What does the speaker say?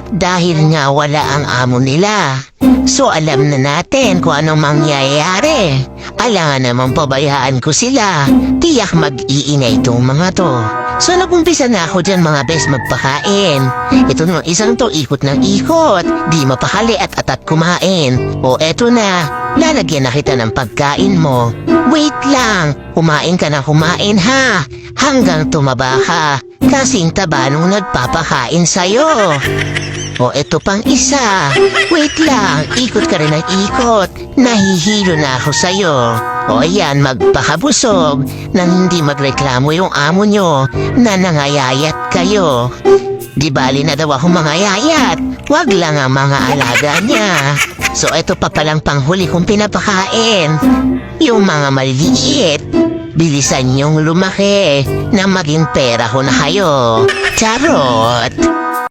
At dahil nga wala ang amo nila, so alam na natin kung anong mangyayari. Alangan naman pabayaan ko sila. Tiyak mag-iingay itong mga to. So nagumpisa na ako dyan mga bes magpakain. Ito nung isang to ikot ng ikot. Di mapakali at atat kumain. O eto na, lalagyan na kita ng pagkain mo. Wait lang, kumain ka na kumain ha. Hanggang tumaba ka. Kasing taba nung nagpapakain sa'yo. O eto pang isa. Wait lang, ikot ka rin ng ikot. Nahihilo na ako sa'yo. O ayan, magpakabusog nang hindi magreklamo yung amo nyo na nangayayat kayo. Di bali na daw ako mangayayat. Wag lang ang mga alaga niya. So eto pa palang panghuli kong pinapakain. Yung mga maliliit. Bilisan niyong lumaki na maging pera ko na kayo. Charot!